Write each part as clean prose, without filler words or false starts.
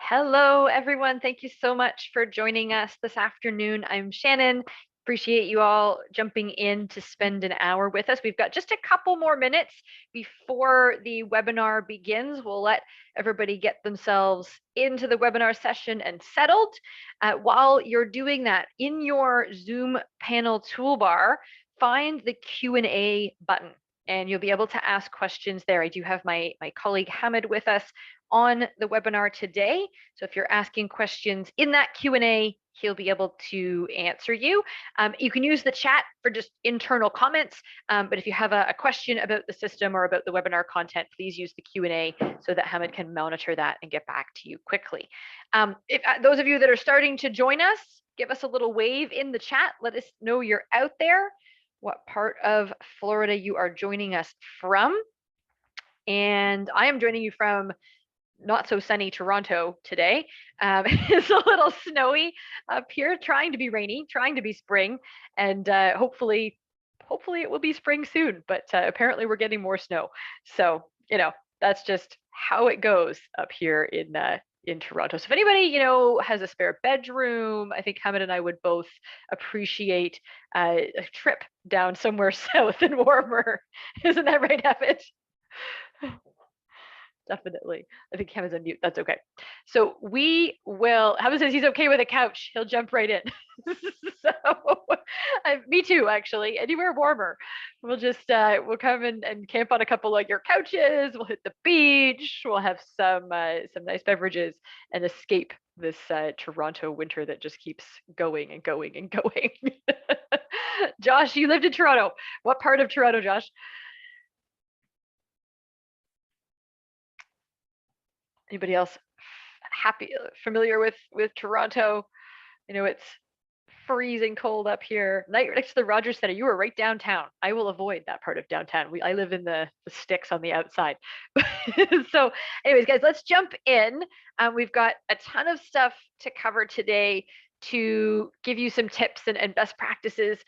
Hello, everyone. Thank you so much for joining us this afternoon. I'm Shannon. Appreciate you all jumping in to spend an hour with us. We've got just a couple more minutes before the webinar begins. We'll let everybody get themselves into the webinar session and settled. While you're doing that, in your Zoom panel toolbar, find the Q&A button and you'll be able to ask questions there. I do have my colleague Hamid with us on the webinar today. So if you're asking questions in that Q&A, he'll be able to answer you. You can use the chat for just internal comments, but if you have a question about the system or about the webinar content, please use the Q&A so that Hamid can monitor that and get back to you quickly. If those of you that are starting to join us, give us a little wave in the chat. Let us know you're out there, what part of Florida you are joining us from. And I am joining you from not so sunny Toronto today. It's a little snowy up here, trying to be rainy, trying to be spring, and hopefully it will be spring soon. But apparently we're getting more snow, so that's just how it goes up here in Toronto. So if anybody has a spare bedroom, I think Hamid and I would both appreciate a trip down somewhere south and warmer. Isn't that right, Hamid? Definitely. I think Kevin's on mute. That's okay. So we will, Kevin says he's okay with a couch. He'll jump right in. So me too, actually. Anywhere warmer. We'll just, we'll come and camp on a couple of your couches. We'll hit the beach. We'll have some nice beverages and escape this Toronto winter that just keeps going and going and going. Josh, you lived in Toronto. What part of Toronto, Josh? Anybody else familiar with Toronto? It's freezing cold up here. Right next to the Rogers Center. You were right downtown. I will avoid that part of downtown. I live in the sticks on the outside. So anyways, guys, let's jump in. We've got a ton of stuff to cover today to give you some tips and best practices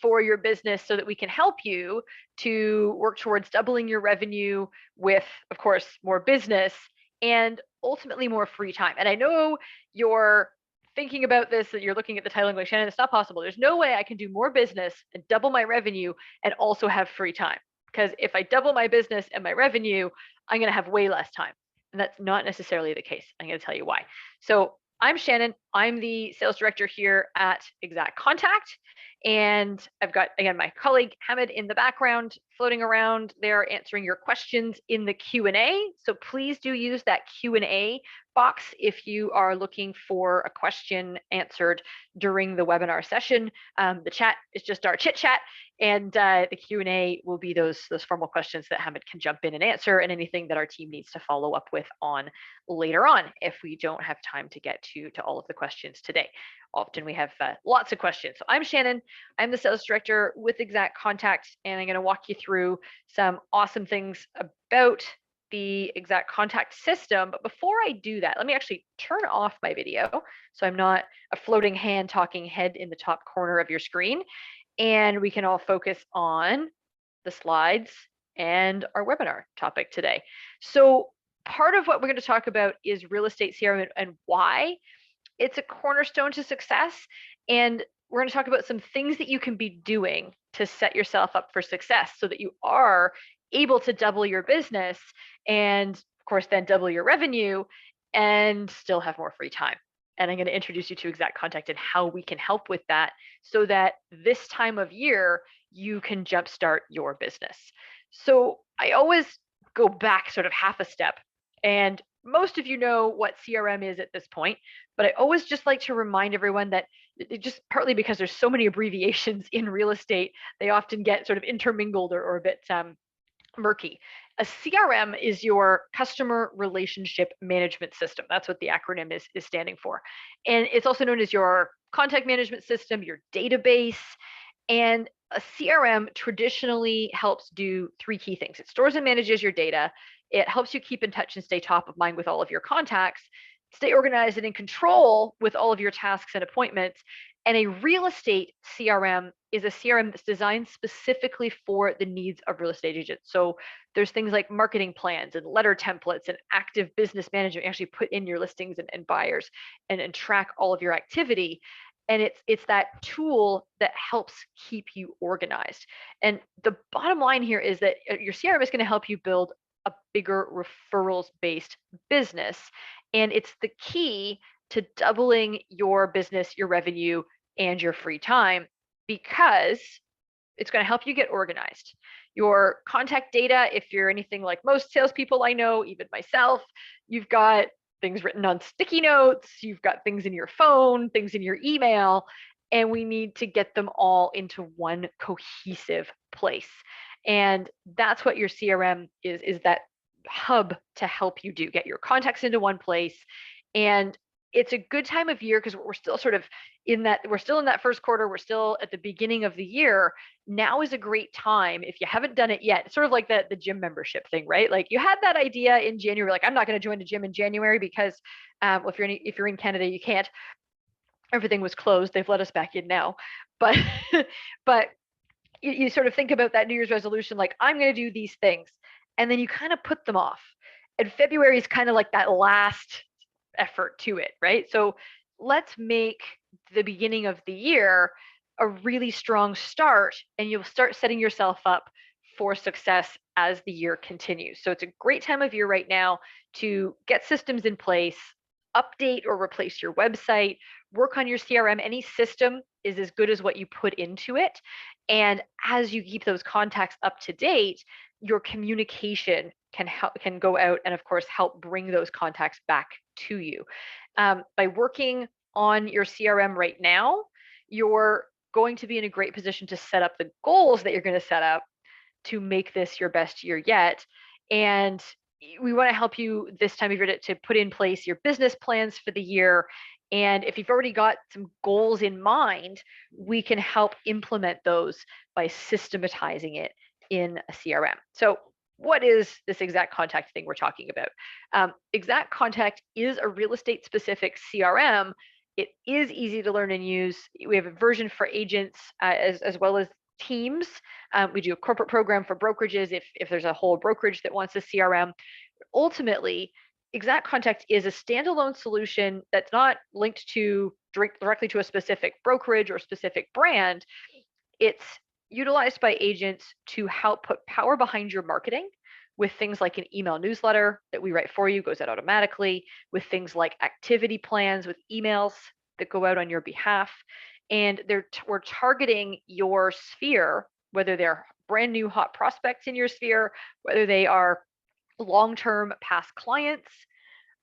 for your business so that we can help you to work towards doubling your revenue with, of course, more business and ultimately more free time. And I know you're thinking about this, that you're looking at the title and going, Shannon, it's not possible. There's no way I can do more business and double my revenue and also have free time. Because if I double my business and my revenue, I'm going to have way less time. And that's not necessarily the case. I'm going to tell you why. So I'm Shannon. I'm the sales director here at Exact Contact. And I've got, again, my colleague Hamid in the background floating around there answering your questions in the Q&A. So please do use that Q&A box if you are looking for a question answered during the webinar session. The chat is just our chit chat, and the Q&A will be those formal questions that Hamid can jump in and answer, and anything that our team needs to follow up with on later on if we don't have time to get to all of the questions today. Often we have lots of questions. So I'm Shannon. I'm the sales director with Exact Contact, and I'm going to walk you through some awesome things about the Exact Contact system. But before I do that, let me actually turn off my video so I'm not a floating hand talking head in the top corner of your screen, and we can all focus on the slides and our webinar topic today. So part of what we're going to talk about is real estate CRM and why it's a cornerstone to success. And we're going to talk about some things that you can be doing to set yourself up for success so that you are able to double your business and, of course, then double your revenue and still have more free time. And I'm going to introduce you to Exact Contact and how we can help with that so that this time of year, you can jumpstart your business. So I always go back sort of half a step, and most of you know what CRM is at this point, but I always just like to remind everyone that just partly because there's so many abbreviations in real estate, they often get sort of intermingled or a bit murky. A CRM is your customer relationship management system. That's what the acronym is standing for. And it's also known as your contact management system, your database. And a CRM traditionally helps do three key things. It stores and manages your data. It helps you keep in touch and stay top of mind with all of your contacts, stay organized and in control with all of your tasks and appointments, And a real estate CRM is a CRM that's designed specifically for the needs of real estate agents. So there's things like marketing plans and letter templates and active business management. You actually put in your listings and buyers and track all of your activity. And it's that tool that helps keep you organized. And the bottom line here is that your CRM is going to help you build a bigger referrals based business. And it's the key to doubling your business, your revenue, and your free time, because it's going to help you get organized. Your contact data, if you're anything like most salespeople I know, even myself, you've got things written on sticky notes, you've got things in your phone, things in your email, and we need to get them all into one cohesive place. And that's what your CRM is that hub to help you do, get your contacts into one place. And it's a good time of year because we're still sort of we're still in that first quarter, we're still at the beginning of the year. Now is a great time if you haven't done it yet. It's sort of like the gym membership thing, right? Like you had that idea in January, like I'm not going to join a gym in January because if you're in Canada, you can't. Everything was closed. They've let us back in now, but but you sort of think about that New Year's resolution, like I'm going to do these things, and then you kind of put them off. And February is kind of like that last effort to it, right? So let's make the beginning of the year a really strong start, and you'll start setting yourself up for success as the year continues. So it's a great time of year right now to get systems in place, update or replace your website, work on your CRM. Any system is as good as what you put into it. And as you keep those contacts up to date, your communication can go out and of course help bring those contacts back to you. By working on your CRM right now, you're going to be in a great position to set up the goals that you're going to set up to make this your best year yet. And we want to help you this time of year to put in place your business plans for the year. And if you've already got some goals in mind, we can help implement those by systematizing it in a CRM. So what is this Exact Contact thing we're talking about? Exact Contact is a real estate specific CRM. It is easy to learn and use. We have a version for agents as well as teams. We do a corporate program for brokerages if there's a whole brokerage that wants a CRM. Ultimately, Exact Contact is a standalone solution that's not linked to directly to a specific brokerage or specific brand. It's utilized by agents to help put power behind your marketing with things like an email newsletter that we write for you, goes out automatically, with things like activity plans with emails that go out on your behalf. And we're targeting your sphere, whether they're brand new hot prospects in your sphere, whether they are long-term past clients,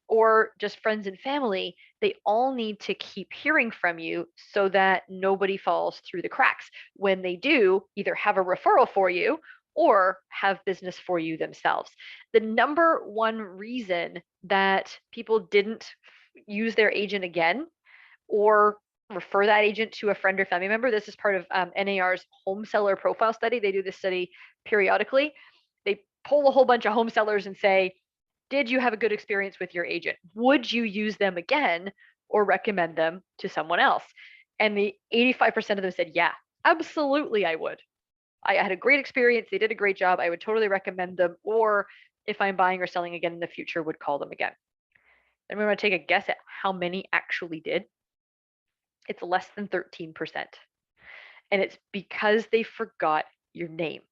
or just friends and family. They all need to keep hearing from you so that nobody falls through the cracks. When they do, either have a referral for you or have business for you themselves. The number one reason that people didn't use their agent again or refer that agent to a friend or family member, this is part of NAR's home seller profile study. They do this study periodically. They poll a whole bunch of home sellers and say, did you have a good experience with your agent? Would you use them again or recommend them to someone else? And the 85% of them said, yeah, absolutely, I would. I had a great experience. They did a great job. I would totally recommend them. Or if I'm buying or selling again in the future, would call them again. And we want to take a guess at how many actually did. It's less than 13%. And it's because they forgot your name.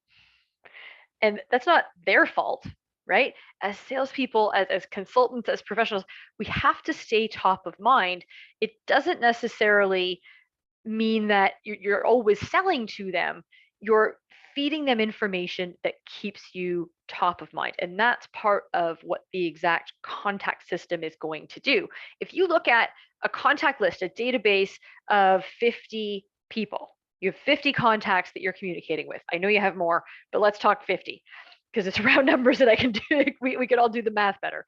And that's not their fault, right? As salespeople, as consultants, as professionals, we have to stay top of mind. It doesn't necessarily mean that you're always selling to them. You're feeding them information that keeps you top of mind. And that's part of what the Exact Contact system is going to do. If you look at a contact list, a database of 50 people, you have 50 contacts that you're communicating with. I know you have more, but let's talk 50 because it's round numbers that I can do. We could all do the math better.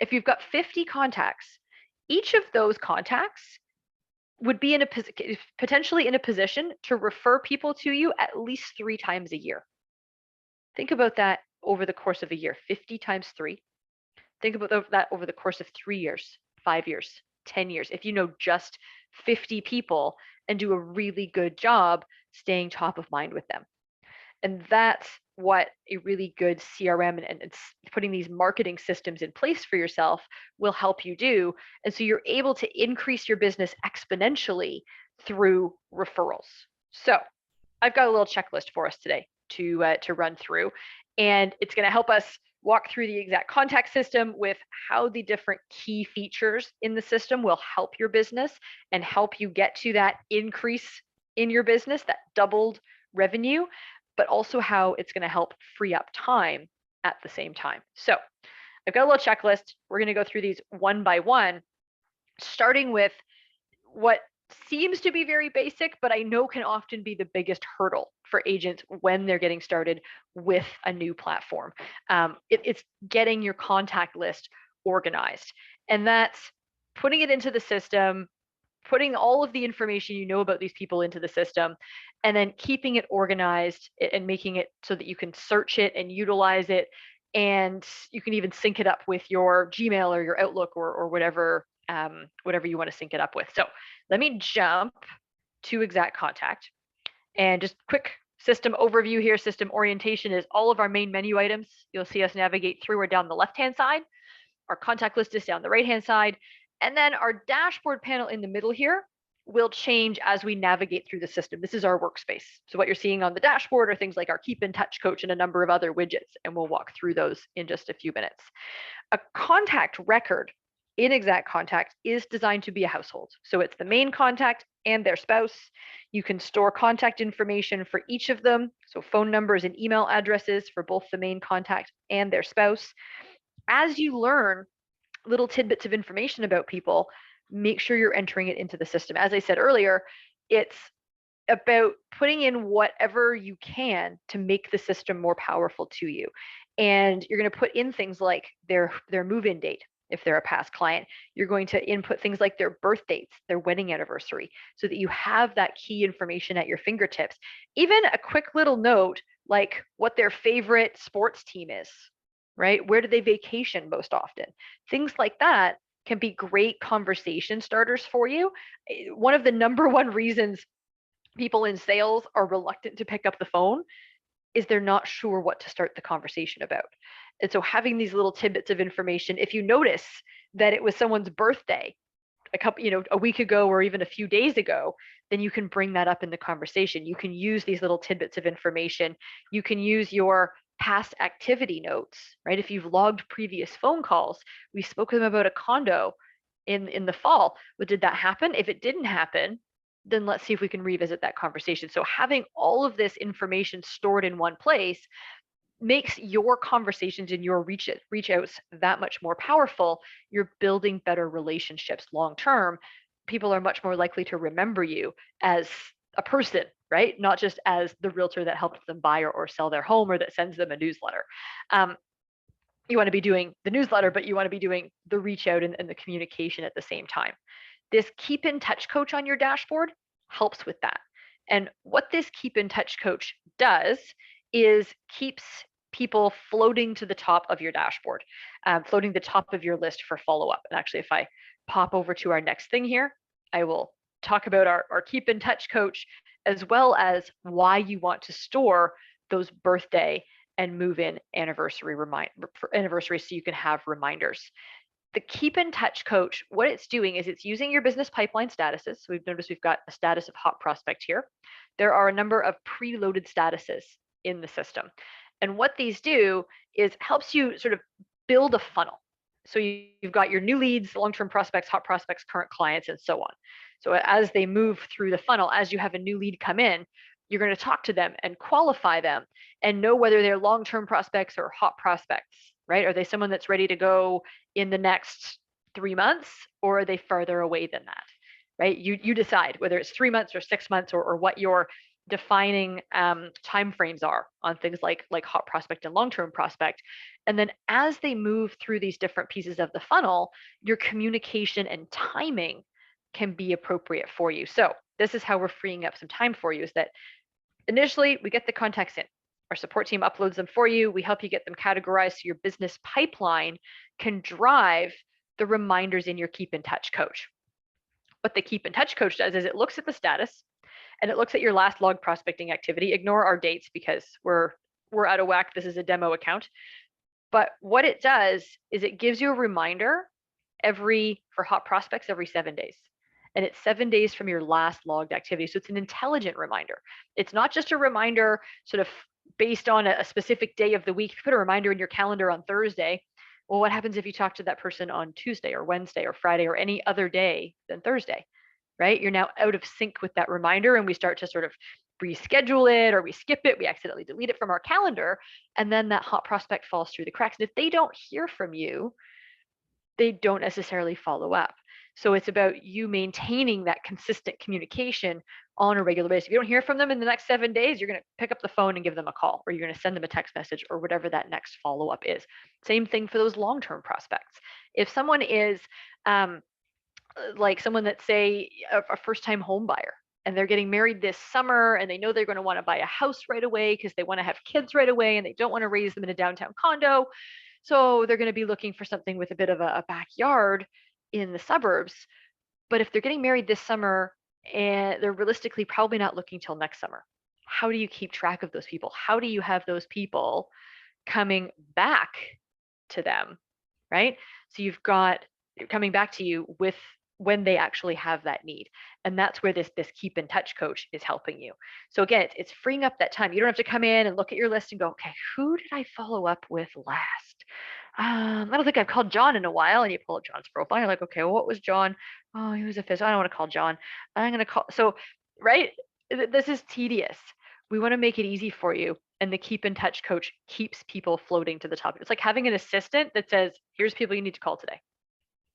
If you've got 50 contacts, each of those contacts would be potentially in a position to refer people to you at least 3 times a year. Think about that over the course of a year, 50 times 3. Think about that over the course of 3 years, 5 years, 10 years if you know just 50 people and do a really good job staying top of mind with them. And that's what a really good CRM and putting these marketing systems in place for yourself will help you do. And so you're able to increase your business exponentially through referrals. So I've got a little checklist for us today to run through, and it's going to help us walk through the exact contact system with how the different key features in the system will help your business and help you get to that increase in your business, that doubled revenue, but also how it's going to help free up time at the same time. So I've got a little checklist. We're going to go through these one by one, starting with what seems to be very basic, but I know can often be the biggest hurdle for agents when they're getting started with a new platform. It's getting your contact list organized. And that's putting it into the system, putting all of the information you know about these people into the system, and then keeping it organized and making it so that you can search it and utilize it. And you can even sync it up with your Gmail or your Outlook or whatever you want to sync it up with. So let me jump to Exact Contact, and just quick system overview here. System orientation is all of our main menu items. You'll see us navigate through are down the left-hand side. Our contact list is down the right-hand side. And then our dashboard panel in the middle here will change as we navigate through the system. This is our workspace. So what you're seeing on the dashboard are things like our Keep in Touch coach and a number of other widgets, and we'll walk through those in just a few minutes. A contact record in Exact Contact is designed to be a household. So it's the main contact and their spouse. You can store contact information for each of them. So phone numbers and email addresses for both the main contact and their spouse. As you learn little tidbits of information about people, make sure you're entering it into the system. As I said earlier, it's about putting in whatever you can to make the system more powerful to you. And you're going to put in things like their move-in date. If they're a past client, you're going to input things like their birth dates, their wedding anniversary, so that you have that key information at your fingertips. Even a quick little note like what their favorite sports team is, right? Where do they vacation most often? Things like that can be great conversation starters for you. One of the number one reasons people in sales are reluctant to pick up the phone is they're not sure what to start the conversation about. And so having these little tidbits of information, if you notice that it was someone's birthday a week ago or even a few days ago, then you can bring that up in the conversation. You can use these little tidbits of information. You can use your past activity notes, right? If you've logged previous phone calls, we spoke to them about a condo in the fall. But did that happen? If it didn't happen, then let's see if we can revisit that conversation. So having all of this information stored in one place makes your conversations and your reach outs that much more powerful. You're building better relationships long term. People are much more likely to remember you as a person, right? Not just as the realtor that helped them buy or sell their home or that sends them a newsletter. You want to be doing the newsletter, but you want to be doing the reach out and the communication at the same time. This Keep in Touch coach on your dashboard helps with that. And what this Keep in Touch coach does is keeps people floating to the top of your dashboard, floating the top of your list for follow-up. And actually, if I pop over to our next thing here, I will talk about our Keep in Touch coach, as well as why you want to store those birthday and move-in anniversaries so you can have reminders. The Keep in Touch coach, what it's doing is it's using your business pipeline statuses. So we've noticed we've got a status of hot prospect here. There are a number of preloaded statuses in the system. And what these do is helps you sort of build a funnel. So you've got your new leads, long-term prospects, hot prospects, current clients, and so on. So as they move through the funnel, as you have a new lead come in, you're going to talk to them and qualify them and know whether they're long-term prospects or hot prospects, right? Are they someone that's ready to go in the next 3 months, or are they further away than that, right? You decide whether it's 3 months or 6 months or what your defining timeframes are on things like hot prospect and long-term prospect. And then as they move through these different pieces of the funnel, your communication and timing can be appropriate for you. So this is how we're freeing up some time for you, is that initially we get the contacts in. Our support team uploads them for you. We help you get them categorized so your business pipeline can drive the reminders in your Keep in Touch coach. What the Keep in Touch coach does is it looks at the status and it looks at your last log prospecting activity. Ignore our dates because we're out of whack. This is a demo account. But what it does is it gives you a reminder for hot prospects every 7 days. And it's 7 days from your last logged activity. So it's an intelligent reminder. It's not just a reminder sort of based on a specific day of the week. You put a reminder in your calendar on Thursday. Well, what happens if you talk to that person on Tuesday or Wednesday or Friday or any other day than Thursday, right? You're now out of sync with that reminder, and we start to sort of reschedule it, or we skip it, we accidentally delete it from our calendar, and then that hot prospect falls through the cracks. And if they don't hear from you, they don't necessarily follow up. So it's about you maintaining that consistent communication on a regular basis. If you don't hear from them in the next 7 days, you're going to pick up the phone and give them a call, or you're going to send them a text message, or whatever that next follow-up is. Same thing for those long-term prospects. If someone is like someone that's, say, a first-time home buyer, and they're getting married this summer, and they know they're going to want to buy a house right away because they want to have kids right away, and they don't want to raise them in a downtown condo. So they're going to be looking for something with a bit of a backyard in the suburbs. But if they're getting married this summer and they're realistically probably not looking till next summer, how do you keep track of those people? How do you have those people coming back to them, right? So you've got coming back to you with when they actually have that need. And that's where this Keep in Touch coach is helping you. So again, it's freeing up that time. You don't have to come in and look at your list and go, okay, who did I follow up with last? I don't think I've called John in a while. And you pull up John's profile. You're like, okay, well, what was John? Oh, he was a physician. I don't want to call John. I'm going to call. So, right, this is tedious. We want to make it easy for you. And the Keep in Touch coach keeps people floating to the top. It's like having an assistant that says, here's people you need to call today.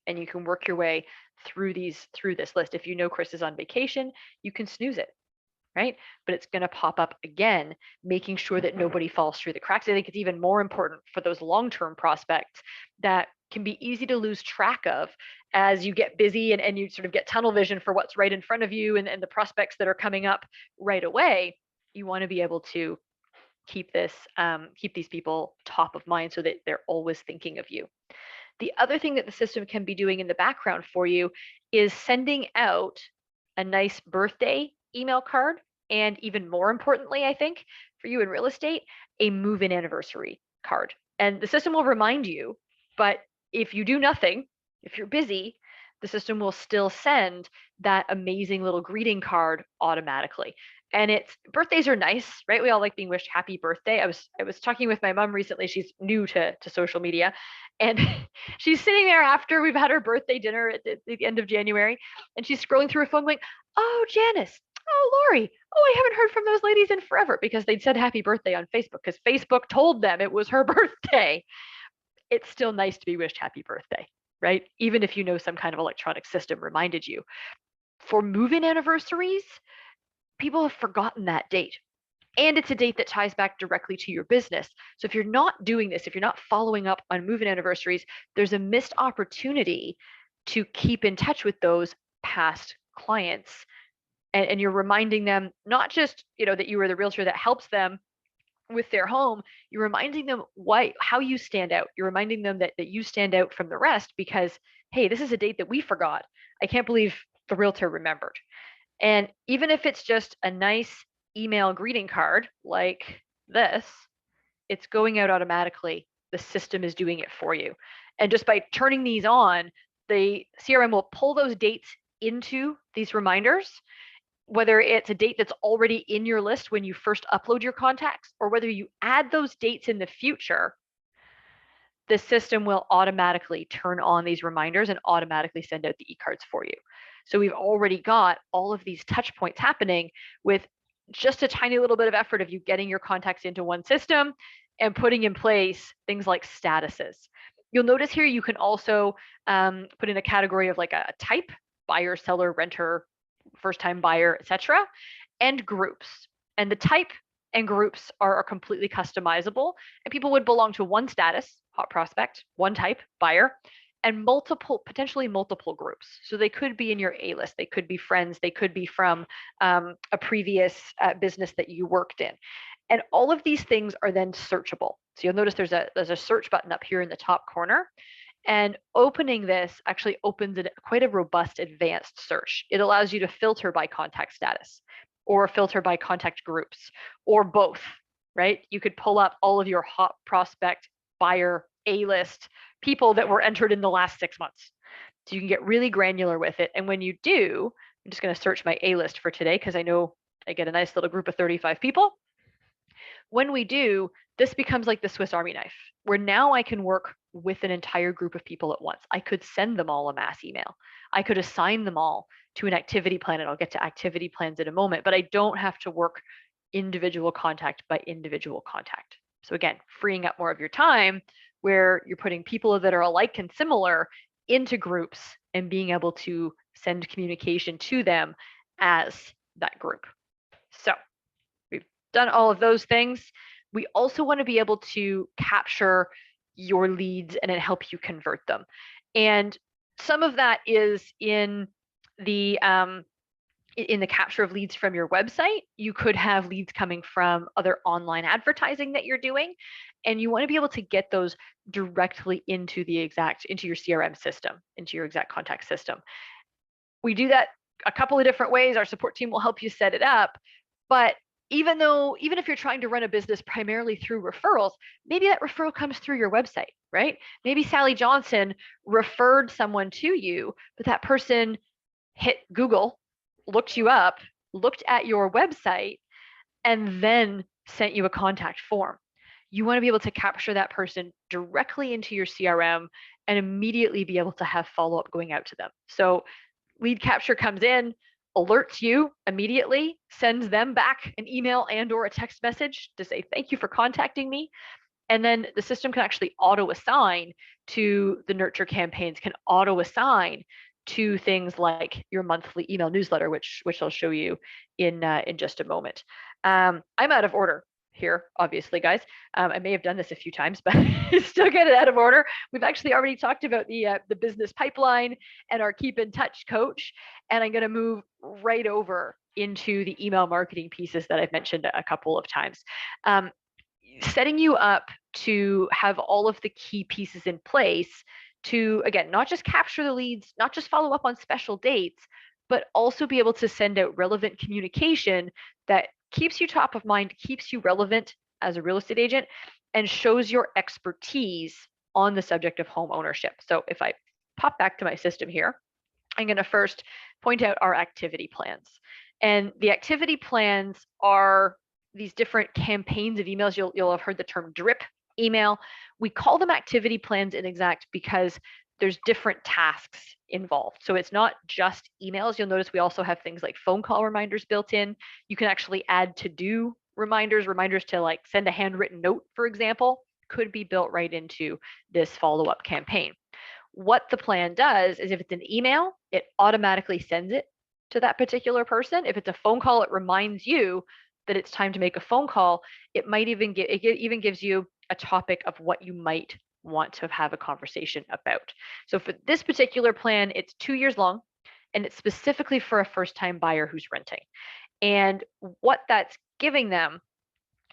And you can work your way through this list. If you know Chris is on vacation, you can snooze it, right? But it's going to pop up again, making sure that nobody falls through the cracks. I think it's even more important for those long-term prospects that can be easy to lose track of as you get busy and you sort of get tunnel vision for what's right in front of you and the prospects that are coming up right away. You want to be able to keep these people top of mind so that they're always thinking of you. The other thing that the system can be doing in the background for you is sending out a nice birthday email card, and even more importantly, I think, for you in real estate, a move-in anniversary card. And the system will remind you, but if you do nothing, if you're busy, the system will still send that amazing little greeting card automatically. And birthdays are nice, right? We all like being wished happy birthday. I was talking with my mom recently. She's new to social media, and she's sitting there after we've had our birthday dinner at the end of January, and she's scrolling through her phone going, oh, Janice, oh, Lori, oh, I haven't heard from those ladies in forever, because they'd said happy birthday on Facebook because Facebook told them it was her birthday. It's still nice to be wished happy birthday, right? Even if you know some kind of electronic system reminded you. For move-in anniversaries, people have forgotten that date. And it's a date that ties back directly to your business. So if you're not doing this, if you're not following up on move-in anniversaries, there's a missed opportunity to keep in touch with those past clients. And you're reminding them not just, that you were the realtor that helps them with their home, you're reminding them how you stand out. You're reminding them that you stand out from the rest because, hey, this is a date that we forgot. I can't believe the realtor remembered. And even if it's just a nice email greeting card like this, it's going out automatically. The system is doing it for you. And just by turning these on, the CRM will pull those dates into these reminders, whether it's a date that's already in your list when you first upload your contacts, or whether you add those dates in the future. The system will automatically turn on these reminders and automatically send out the e-cards for you. So we've already got all of these touch points happening with just a tiny little bit of effort of you getting your contacts into one system and putting in place things like statuses. You'll notice here you can also put in a category of like a type: buyer, seller, renter, first-time buyer, etc., and groups. And the type and groups are completely customizable, and people would belong to one status, hot prospect, one type, buyer, and potentially multiple groups. So they could be in your A list, they could be friends, they could be from a previous business that you worked in. And all of these things are then searchable. So you'll notice there's a search button up here in the top corner. And opening this actually opens quite a robust advanced search. It allows you to filter by contact status or filter by contact groups or both, right? You could pull up all of your hot prospect, buyer, A-list people that were entered in the last 6 months. So you can get really granular with it. And when you do, I'm just going to search my A-list for today because I know I get a nice little group of 35 people. When we do, this becomes like the Swiss Army knife, where now I can work with an entire group of people at once. I could send them all a mass email. I could assign them all to an activity plan, and I'll get to activity plans in a moment, but I don't have to work individual contact by individual contact. So again, freeing up more of your time where you're putting people that are alike and similar into groups and being able to send communication to them as that group. So we've done all of those things. We also want to be able to capture your leads and then help you convert them. And some of that is in the capture of leads from your website. You could have leads coming from other online advertising that you're doing, and you want to be able to get those directly into your CRM system, into your exact contact system. We do that a couple of different ways. Our support team will help you set it up, but even if you're trying to run a business primarily through referrals, maybe that referral comes through your website, right? Maybe Sally Johnson referred someone to you, but that person hit Google, looked you up, looked at your website, and then sent you a contact form. You want to be able to capture that person directly into your CRM and immediately be able to have follow-up going out to them. So lead capture comes in, alerts you immediately, sends them back an email and or a text message to say, thank you for contacting me. And then the system can actually auto assign to the nurture campaigns, can auto assign to things like your monthly email newsletter, which I'll show you in just a moment. I'm out of order here, obviously, guys. I may have done this a few times, but still get it out of order. We've actually already talked about the business pipeline and our keep in touch coach, and I'm going to move right over into the email marketing pieces that I've mentioned a couple of times. Setting you up to have all of the key pieces in place to, again, not just capture the leads, not just follow up on special dates, but also be able to send out relevant communication that keeps you top of mind, keeps you relevant as a real estate agent, and shows your expertise on the subject of home ownership. So if I pop back to my system here, I'm going to first point out our activity plans. And the activity plans are these different campaigns of emails. You'll have heard the term drip email. We call them activity plans in Exact because there's different tasks involved. So it's not just emails. You'll notice we also have things like phone call reminders built in. You can actually add to-do reminders to like send a handwritten note, for example, could be built right into this follow-up campaign. What the plan does is if it's an email, it automatically sends it to that particular person. If it's a phone call, it reminds you that it's time to make a phone call. It might even even gives you a topic of what you might want to have a conversation about. So for this particular plan, it's 2 years long, and it's specifically for a first-time buyer who's renting. And what that's giving them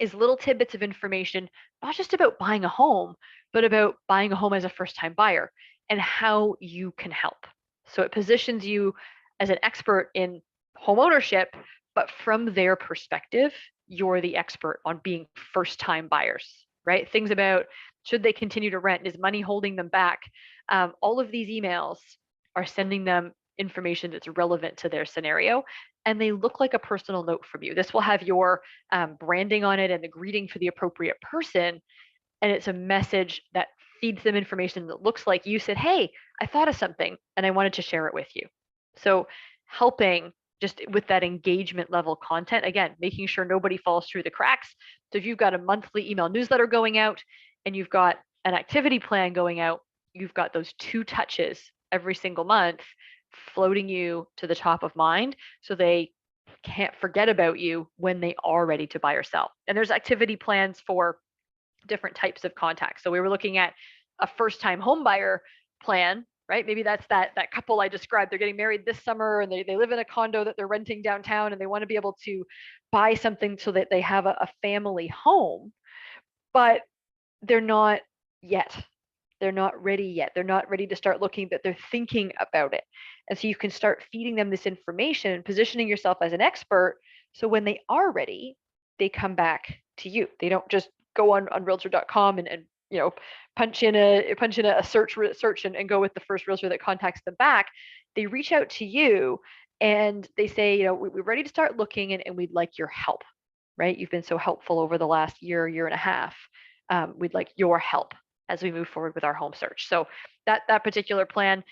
is little tidbits of information, not just about buying a home, but about buying a home as a first-time buyer and how you can help. So it positions you as an expert in home ownership, but from their perspective, you're the expert on being first-time buyers, right? Things about should they continue to rent? Is money holding them back? All of these emails are sending them information that's relevant to their scenario, and they look like a personal note from you. This will have your branding on it and the greeting for the appropriate person, and it's a message that feeds them information that looks like you said, hey, I thought of something and I wanted to share it with you. So helping just with that engagement level content, again, making sure nobody falls through the cracks. So if you've got a monthly email newsletter going out and you've got an activity plan going out, you've got those 2 touches every single month floating you to the top of mind so they can't forget about you when they are ready to buy or sell. And there's activity plans for different types of contacts. So we were looking at a first-time home buyer plan, right? Maybe that's that couple I described. They're getting married this summer and they live in a condo that they're renting downtown and they want to be able to buy something so that they have a family home, but they're not yet. they're not ready yet. They're not ready to start looking, but they're thinking about it. And so you can start feeding them this information, positioning yourself as an expert. So when they are ready, they come back to you. They don't just go on realtor.com and punch in a search and go with the first realtor that contacts them back. They reach out to you and they say, we're ready to start looking and we'd like your help, right? You've been so helpful over the last year and a half. We'd like your help as we move forward with our home search. So that particular plan,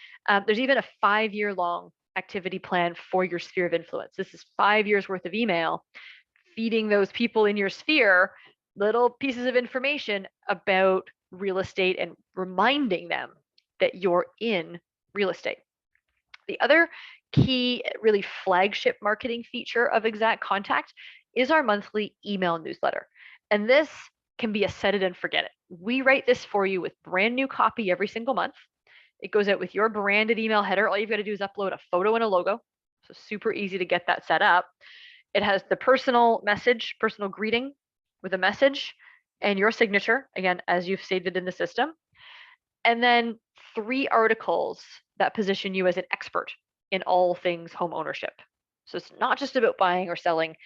there's even a 5-year long activity plan for your sphere of influence. This is 5 years worth of email feeding those people in your sphere little pieces of information about real estate and reminding them that you're in real estate. The other key, really flagship marketing feature of Exact Contact is our monthly email newsletter. And this can be a set it and forget it. We write this for you with brand new copy every single month. It goes out with your branded email header. All you've got to do is upload a photo and a logo. So super easy to get that set up. It has the personal message, personal greeting with a message and your signature, again, as you've saved it in the system. And then 3 articles that position you as an expert in all things home ownership. So it's not just about buying or selling.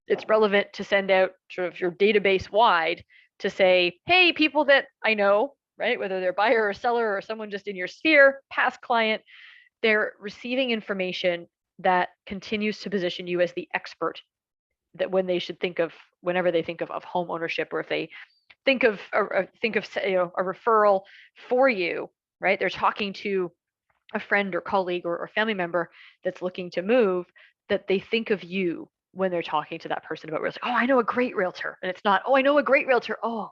It's relevant to send out sort of your database wide to say, hey, people that I know, right, whether they're buyer or seller or someone just in your sphere, past client, they're receiving information that continues to position you as the expert that when they should think of, whenever they think of home ownership, or if they think of a referral for you, right? They're talking to a friend or colleague or family member that's looking to move, that they think of you when they're talking to that person about real estate. Oh, I know a great realtor. And it's not, oh, I know a great realtor. Oh,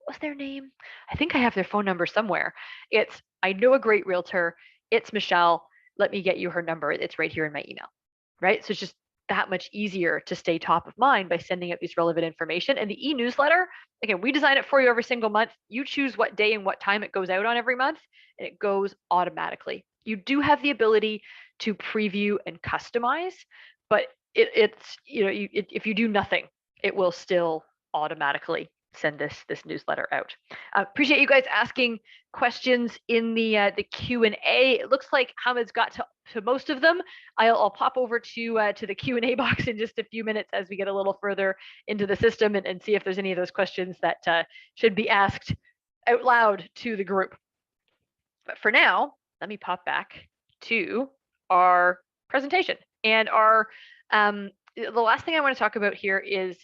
what's their name? I think I have their phone number somewhere. It's, I know a great realtor. It's Michelle. Let me get you her number. It's right here in my email, right? So it's just that much easier to stay top of mind by sending out these relevant information. And the e-newsletter, again, we design it for you every single month. You choose what day and what time it goes out on every month, and it goes automatically. You do have the ability to preview and customize, but it's if you do nothing, it will still automatically send this newsletter out. Appreciate you guys asking questions in the Q&A. It looks like Hamid's got to most of them. I'll pop over to the Q&A box in just a few minutes as we get a little further into the system and see if there's any of those questions that should be asked out loud to the group. But for now, let me pop back to our presentation. And the last thing I want to talk about here is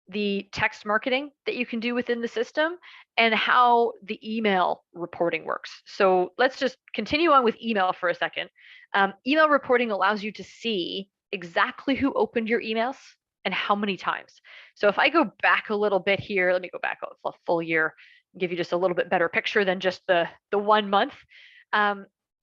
the text marketing that you can do within the system and how the email reporting works. So let's just continue on with email for a second. Email reporting allows you to see exactly who opened your emails and how many times. So if I go back a little bit here, let me go back a full year, give you just a little bit better picture than just the 1 month.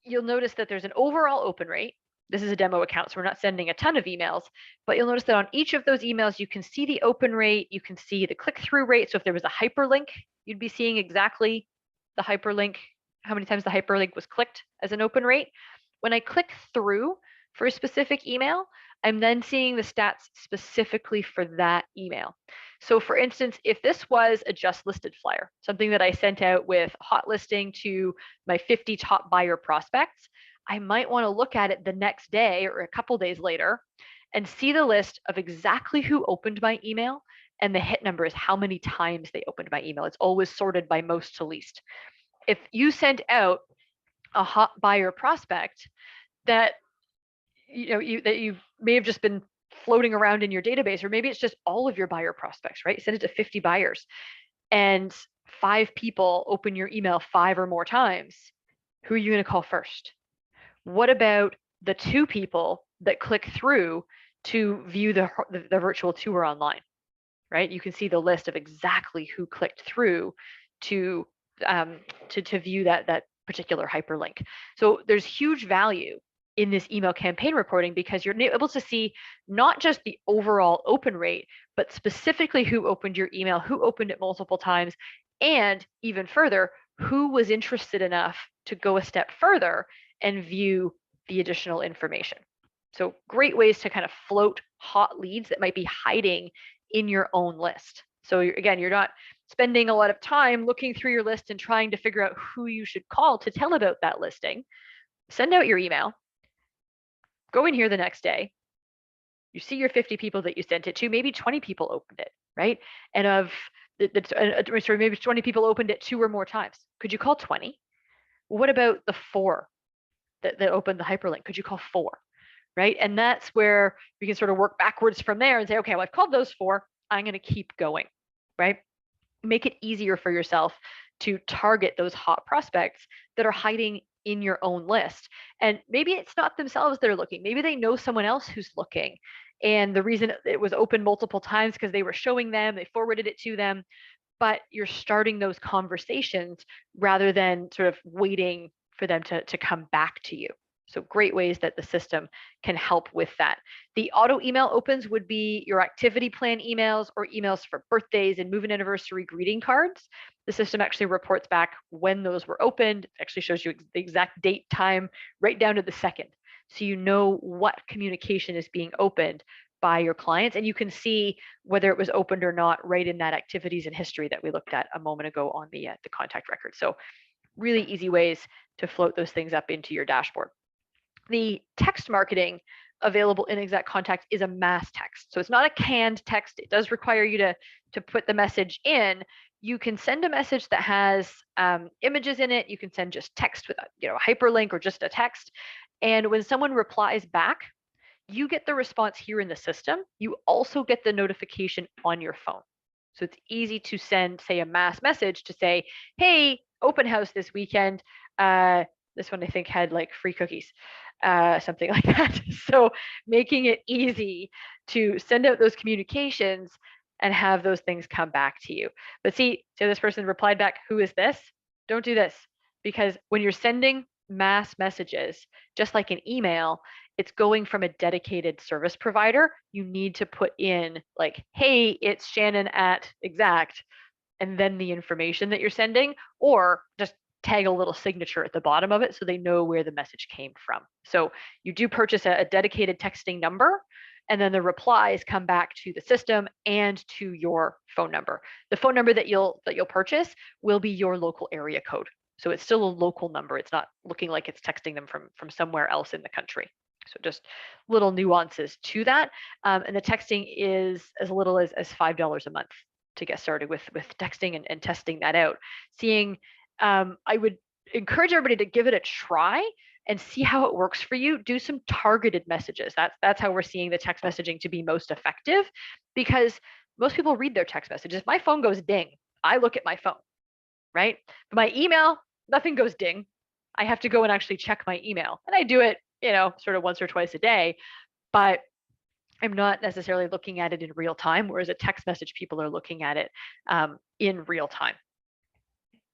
You'll notice that there's an overall open rate. This is a demo account, so we're not sending a ton of emails, but you'll notice that on each of those emails, you can see the open rate, you can see the click-through rate. So if there was a hyperlink, you'd be seeing exactly the hyperlink, how many times the hyperlink was clicked as an open rate. When I click through for a specific email, I'm then seeing the stats specifically for that email. So for instance, if this was a just listed flyer, something that I sent out with hot listing to my 50 top buyer prospects, I might want to look at it the next day or a couple days later and see the list of exactly who opened my email, and the hit number is how many times they opened my email. It's always sorted by most to least. If you sent out a hot buyer prospect that you may have just been floating around in your database, or maybe it's just all of your buyer prospects, right? Send it to 50 buyers and 5 people open your email 5 or more times. Who are you going to call first? What about the 2 people that click through to view the virtual tour online, right? You can see the list of exactly who clicked through to view that particular hyperlink. So there's huge value in this email campaign reporting because you're able to see not just the overall open rate, but specifically who opened your email, who opened it multiple times, and even further, who was interested enough to go a step further and view the additional information. So great ways to kind of float hot leads that might be hiding in your own list. So you're not spending a lot of time looking through your list and trying to figure out who you should call to tell about that listing, send out your email, go in here the next day. You see your 50 people that you sent it to, maybe 20 people opened it, right? And sorry, maybe 20 people opened it 2 or more times. Could you call 20? Well, what about the 4 that opened the hyperlink? Could you call 4? Right? And that's where we can sort of work backwards from there and say, okay, well, I've called those 4. I'm going to keep going, right? Make it easier for yourself to target those hot prospects that are hiding in your own list. And maybe it's not themselves that are looking. Maybe they know someone else who's looking. And the reason it was open multiple times because they were showing them, they forwarded it to them, but you're starting those conversations rather than sort of waiting for them to come back to you. So great ways that the system can help with that. The auto email opens would be your activity plan emails or emails for birthdays and move-in anniversary greeting cards. The system actually reports back when those were opened. It actually shows you the exact date, time, right down to the second. So you know what communication is being opened by your clients, and you can see whether it was opened or not right in that activities and history that we looked at a moment ago on the contact record. So really easy ways to float those things up into your dashboard. The text marketing available in Exact Contact is a mass text. So it's not a canned text. It does require you to put the message in. You can send a message that has images in it. You can send just text with a hyperlink or just a text. And when someone replies back, you get the response here in the system. You also get the notification on your phone. So it's easy to send, say, a mass message to say, hey, open house this weekend. This one I think had like free cookies, something like that. So making it easy to send out those communications and have those things come back to you. But see, so this person replied back, who is this? Don't do this, because when you're sending mass messages, just like an email, it's going from a dedicated service provider. You need to put in like, hey, it's Shannon at Exact, and then the information that you're sending, or just tag a little signature at the bottom of it so they know where the message came from. So you do purchase a dedicated texting number, and then the replies come back to the system and to your phone number. The phone number that you'll purchase will be your local area code. So it's still a local number. It's not looking like it's texting them from somewhere else in the country. So just little nuances to that. And the texting is as little as $5 a month to get started with texting and testing that out. I would encourage everybody to give it a try and see how it works for you. Do some targeted messages. That's how we're seeing the text messaging to be most effective, because most people read their text messages. My phone goes ding. I look at my phone, right? But my email, nothing goes ding. I have to go and actually check my email. And I do it, sort of once or twice a day, but I'm not necessarily looking at it in real time, whereas a text message, people are looking at it in real time.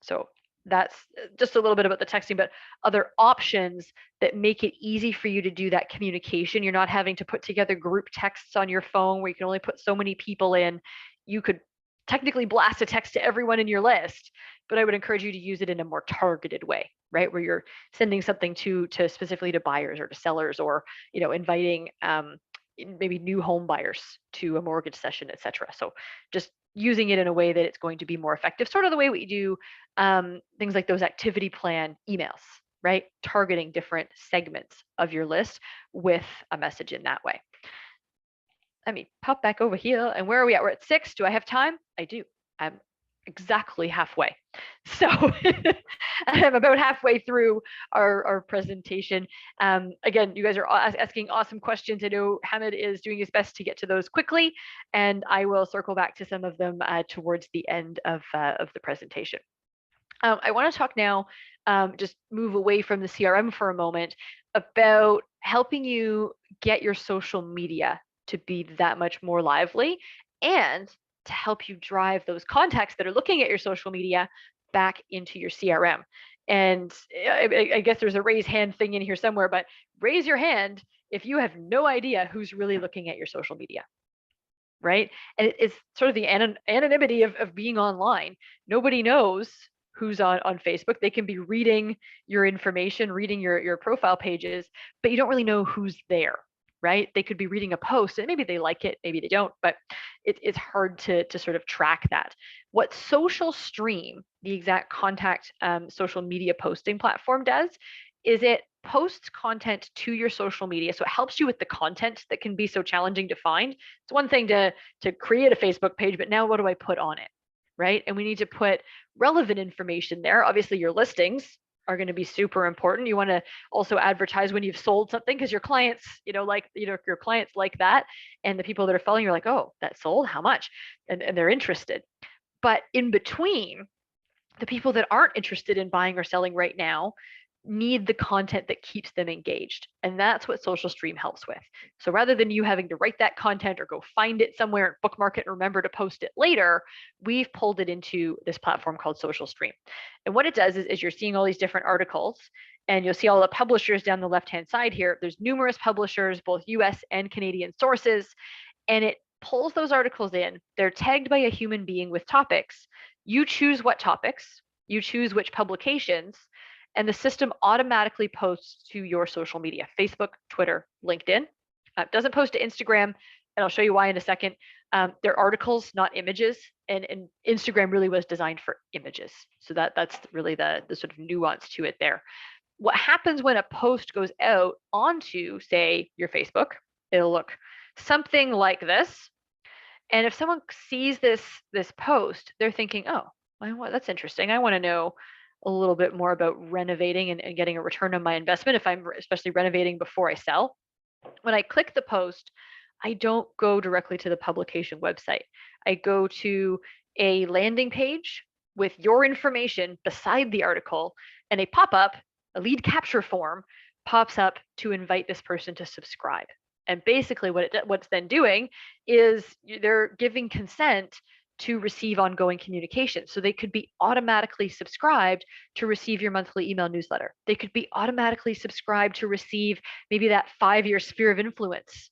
So that's just a little bit about the texting, but other options that make it easy for you to do that communication. You're not having to put together group texts on your phone where you can only put so many people in. You could technically blast a text to everyone in your list, but I would encourage you to use it in a more targeted way, right? Where you're sending something to specifically to buyers or to sellers, or inviting maybe new home buyers to a mortgage session, etc. So just using it in a way that it's going to be more effective, sort of the way we do things like those activity plan emails, right? Targeting different segments of your list with a message in that way. Let me pop back over here. And where are we at? We're at 6. Do I have time? I do. I'm exactly halfway. So I'm about halfway through our presentation. Again, you guys are asking awesome questions. I know Hamid is doing his best to get to those quickly, and I will circle back to some of them towards the end of the presentation. I want to talk now, just move away from the CRM for a moment, about helping you get your social media to be that much more lively, and to help you drive those contacts that are looking at your social media back into your CRM. And I guess there's a raise hand thing in here somewhere, but raise your hand if you have no idea who's really looking at your social media, right? And it's sort of the anonymity of being online. Nobody knows who's on Facebook. They can be reading your information, reading your profile pages, but you don't really know who's there. right? They could be reading a post and maybe they like it, maybe they don't, but it's hard to sort of track that. What Social Stream, the exact contact social media posting platform, does is it posts content to your social media. So it helps you with the content that can be so challenging to find. It's one thing to create a Facebook page, but now what do I put on it? Right? And we need to put relevant information there. Obviously, your listings are going to be super important. You want to also advertise when you've sold something because your clients, your clients like that. And the people that are following, you're like, oh, that sold, how much? And they're interested. But in between, the people that aren't interested in buying or selling right now need the content that keeps them engaged. And that's what Social Stream helps with. So rather than you having to write that content or go find it somewhere and bookmark it and remember to post it later, we've pulled it into this platform called Social Stream. And what it does is you're seeing all these different articles, and you'll see all the publishers down the left-hand side here. There's numerous publishers, both US and Canadian sources, and it pulls those articles in. They're tagged by a human being with topics. You choose what topics, you choose which publications, and the system automatically posts to your social media: Facebook, Twitter, LinkedIn. It doesn't post to Instagram, and I'll show you why in a second. They're articles, not images, and Instagram really was designed for images. So that's really the sort of nuance to it there. What happens when a post goes out onto, say, your Facebook, it'll look something like this. And if someone sees this post, they're thinking, oh, that's interesting. I want to know a little bit more about renovating and getting a return on my investment if I'm especially renovating before I sell. When I click the post, I don't go directly to the publication website. I go to a landing page with your information beside the article, and a pop-up, a lead capture form, pops up to invite this person to subscribe. And basically what's then doing is they're giving consent to receive ongoing communication. So they could be automatically subscribed to receive your monthly email newsletter. They could be automatically subscribed to receive maybe that 5-year sphere of influence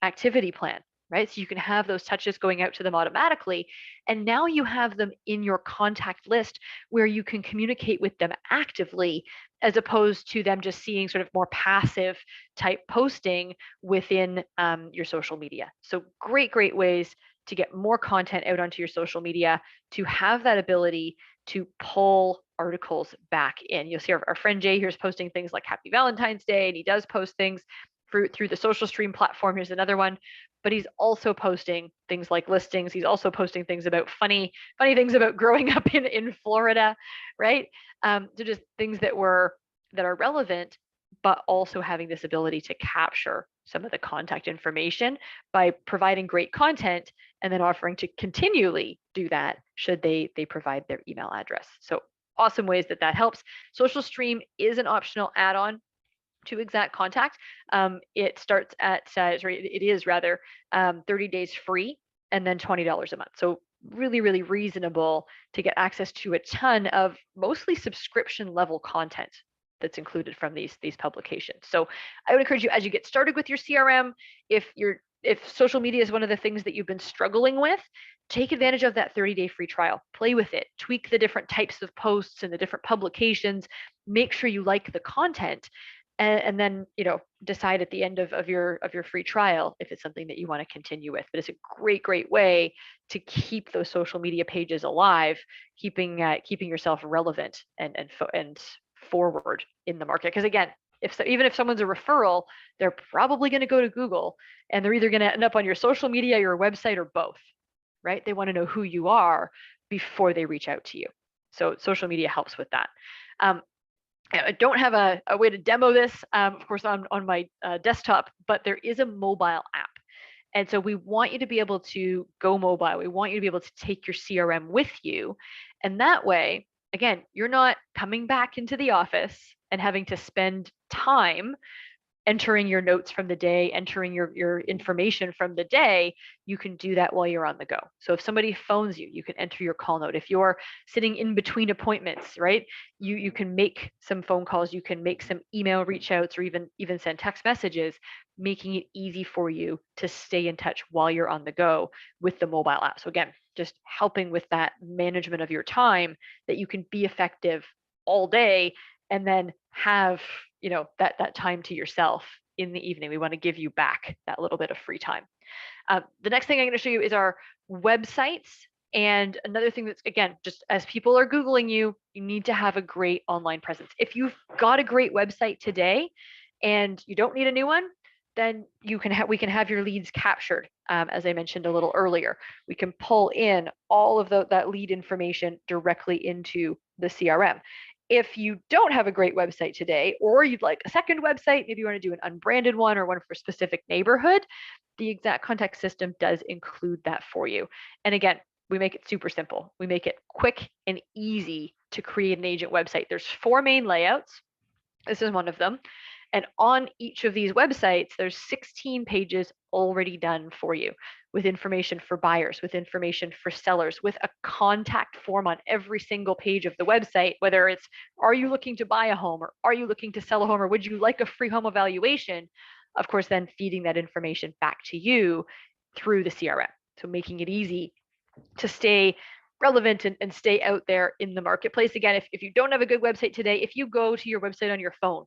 activity plan, right? So you can have those touches going out to them automatically. And now you have them in your contact list where you can communicate with them actively, as opposed to them just seeing sort of more passive type posting within your social media. So great ways to get more content out onto your social media, to have that ability to pull articles back in. You'll see our friend Jay here is posting things like Happy Valentine's Day, and he does post things through the Social Stream platform. Here's another one. But he's also posting things like listings. He's also posting things about funny things about growing up in Florida, right? So just things that are relevant, but also having this ability to capture some of the contact information by providing great content and then offering to continually do that should they provide their email address. So awesome ways that helps. Social Stream is an optional add-on to Exact Contact. It starts at, it is rather 30 days free and then $20 a month. So really reasonable to get access to a ton of mostly subscription level content that's included from these publications. So I would encourage you, as you get started with your CRM, if social media is one of the things that you've been struggling with, take advantage of that 30-day free trial. Play with it, tweak the different types of posts and the different publications, make sure you like the content, and then decide at the end of your free trial if it's something that you want to continue with. But it's a great way to keep those social media pages alive, keeping yourself relevant and forward in the market. Because again, even if someone's a referral, they're probably going to go to Google, and they're either going to end up on your social media, your website, or both, right? They want to know who you are before they reach out to you. So social media helps with that. I don't have a way to demo this, of course, on my desktop, but there is a mobile app. And so we want you to be able to go mobile. We want you to be able to take your CRM with you. And that way, again, you're not coming back into the office and having to spend time entering your notes from the day, entering your information from the day. You can do that while you're on the go. So if somebody phones you, you can enter your call note. If you're sitting in between appointments, right, you can make some phone calls, you can make some email reach outs, or even send text messages, making it easy for you to stay in touch while you're on the go with the mobile app. So again, just helping with that management of your time, that you can be effective all day and then have that time to yourself in the evening. We want to give you back that little bit of free time. The next thing I'm going to show you is our websites. And another thing that's, again, just as people are Googling you, you need to have a great online presence. If you've got a great website today and you don't need a new one, then we can have your leads captured. As I mentioned a little earlier, we can pull in all of that lead information directly into the CRM. If you don't have a great website today, or you'd like a second website, maybe you want to do an unbranded one or one for a specific neighborhood, the Exact Contact system does include that for you. And again, we make it super simple. We make it quick and easy to create an agent website. There's 4 main layouts. This is one of them. And on each of these websites, there's 16 pages already done for you with information for buyers, with information for sellers, with a contact form on every single page of the website, whether it's, are you looking to buy a home, or are you looking to sell a home, or would you like a free home evaluation? Of course, then feeding that information back to you through the CRM. So making it easy to stay relevant and stay out there in the marketplace. Again, if you don't have a good website today, if you go to your website on your phone,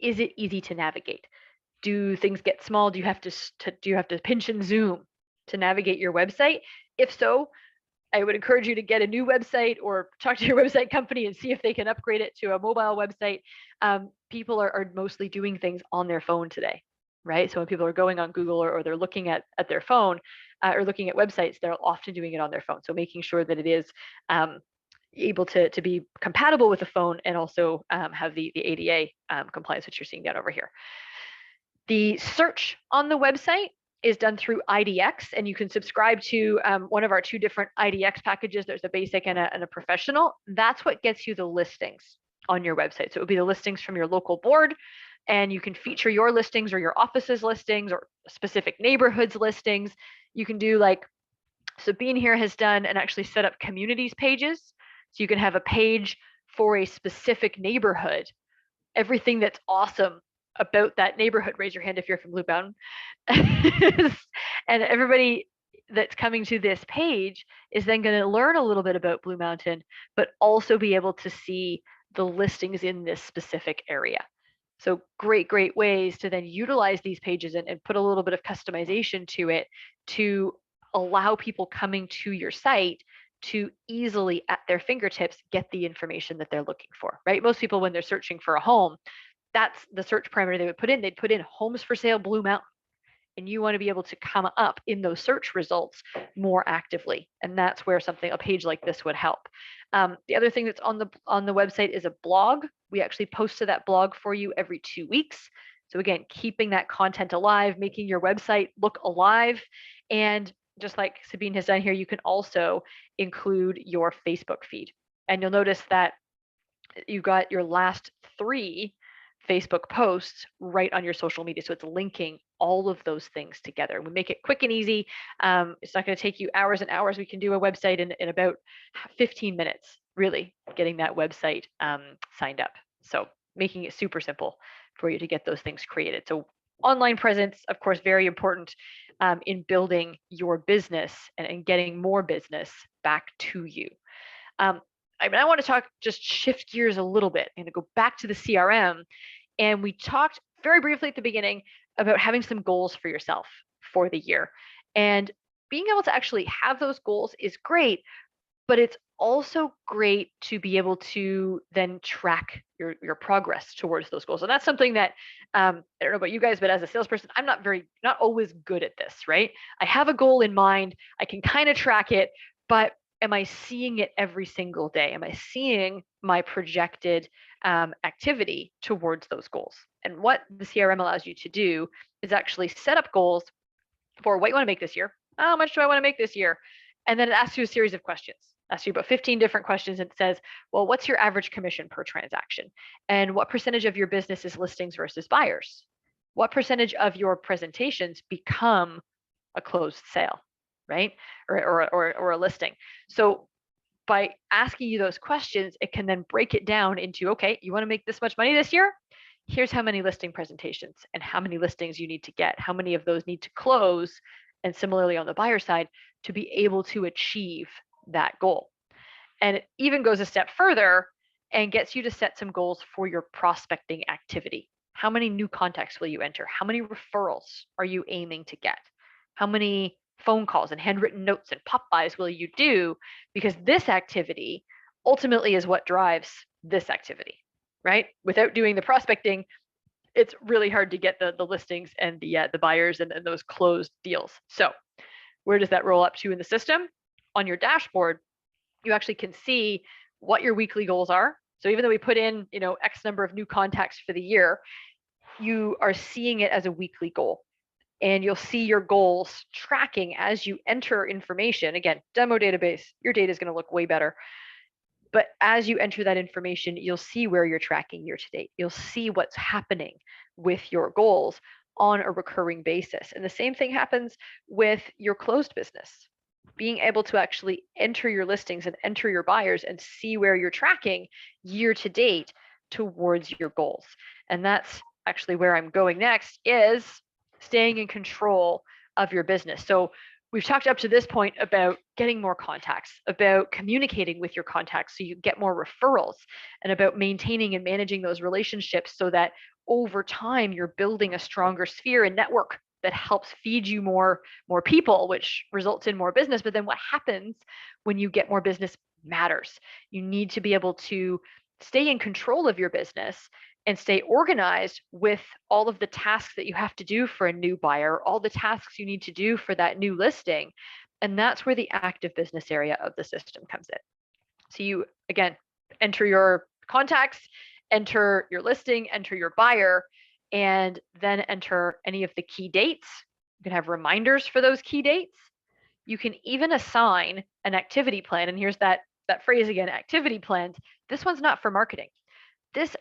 is it easy to navigate? Do things get small? Do you have to pinch and zoom to navigate your website? If so, I would encourage you to get a new website or talk to your website company and see if they can upgrade it to a mobile website. People are mostly doing things on their phone today, right? So when people are going on Google or they're looking at their phone or looking at websites, they're often doing it on their phone. So making sure that it is able to be compatible with the phone and also have the ADA compliance, which you're seeing down over here. The search on the website is done through IDX, and you can subscribe to one of our 2 different IDX packages. There's a basic and a professional. That's what gets you the listings on your website. So it would be the listings from your local board, and you can feature your listings or your office's listings or specific neighborhoods listings. You can do like Sabine here has done and actually set up communities pages. So you can have a page for a specific neighborhood, everything that's awesome about that neighborhood. Raise your hand if you're from Blue Mountain. And everybody that's coming to this page is then going to learn a little bit about Blue Mountain, but also be able to see the listings in this specific area. So great ways to then utilize these pages and put a little bit of customization to it to allow people coming to your site to easily at their fingertips get the information that they're looking for, right? Most people, when they're searching for a home, that's the search parameter they would put in. They'd put in homes for sale Blue Mountain. And you want to be able to come up in those search results more actively. And that's where a page like this would help. The other thing that's on the website is a blog. We actually post to that blog for you every 2 weeks. So again, keeping that content alive, making your website look alive. And just like Sabine has done here, you can also include your Facebook feed. And you'll notice that you've got your last 3 Facebook posts right on your social media. So it's linking all of those things together. We make it quick and easy. It's not going to take you hours and hours. We can do a website in about 15 minutes, really getting that website signed up. So making it super simple for you to get those things created. So online presence, of course, very important in building your business and getting more business back to you. I want to just shift gears a little bit and go back to the CRM. And we talked very briefly at the beginning about having some goals for yourself for the year. And being able to actually have those goals is great, but it's also great to be able to then track your progress towards those goals. And that's something that I don't know about you guys, but as a salesperson, I'm not always good at this, right? I have a goal in mind, I can kind of track it, but am I seeing it every single day? Am I seeing my projected activity towards those goals? And what the CRM allows you to do is actually set up goals for what you want to make this year. How much do I want to make this year? And then it asks you a series of questions. Asks you about 15 different questions and says, well, what's your average commission per transaction? And what percentage of your business is listings versus buyers? What percentage of your presentations become a closed sale, right? Or a listing. So by asking you those questions, it can then break it down into, okay, you want to make this much money this year? Here's how many listing presentations and how many listings you need to get, how many of those need to close, and similarly on the buyer side, to be able to achieve that goal. And it even goes a step further and gets you to set some goals for your prospecting activity. How many new contacts will you enter? How many referrals are you aiming to get? How many phone calls and handwritten notes and pop-bys will you do? Because this activity ultimately is what drives this activity, right? Without doing the prospecting, it's really hard to get the listings and the buyers and those closed deals. So where does that roll up to in the system? On your dashboard, you actually can see what your weekly goals are. So even though we put in, X number of new contacts for the year, you are seeing it as a weekly goal. And you'll see your goals tracking as you enter information. Again, demo database, your data is going to look way better. But as you enter that information, you'll see where you're tracking year to date. You'll see what's happening with your goals on a recurring basis. And the same thing happens with your closed business. Being able to actually enter your listings and enter your buyers and see where you're tracking year to date towards your goals. And that's actually where I'm going next, is staying in control of your business. So we've talked up to this point about getting more contacts, about communicating with your contacts so you get more referrals, and about maintaining and managing those relationships so that over time you're building a stronger sphere and network that helps feed you more people, which results in more business. But then what happens when you get more business matters. You need to be able to stay in control of your business and stay organized with all of the tasks that you have to do for a new buyer, all the tasks you need to do for that new listing. And that's where the active business area of the system comes in. So you, again, enter your contacts, enter your listing, enter your buyer, and then enter any of the key dates. You can have reminders for those key dates. You can even assign an activity plan. And here's that phrase again, activity plans. This one's not for marketing.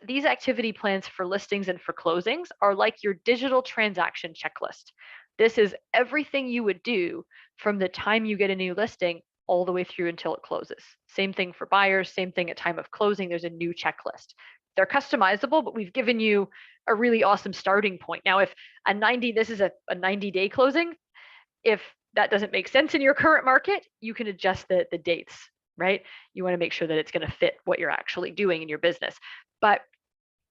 These activity plans for listings and for closings are like your digital transaction checklist. This is everything you would do from the time you get a new listing all the way through until it closes. Same thing for buyers, same thing at time of closing, there's a new checklist. They're customizable, but we've given you a really awesome starting point. Now, if this is a 90-day closing, if that doesn't make sense in your current market, you can adjust the dates, right? You want to make sure that it's going to fit what you're actually doing in your business. But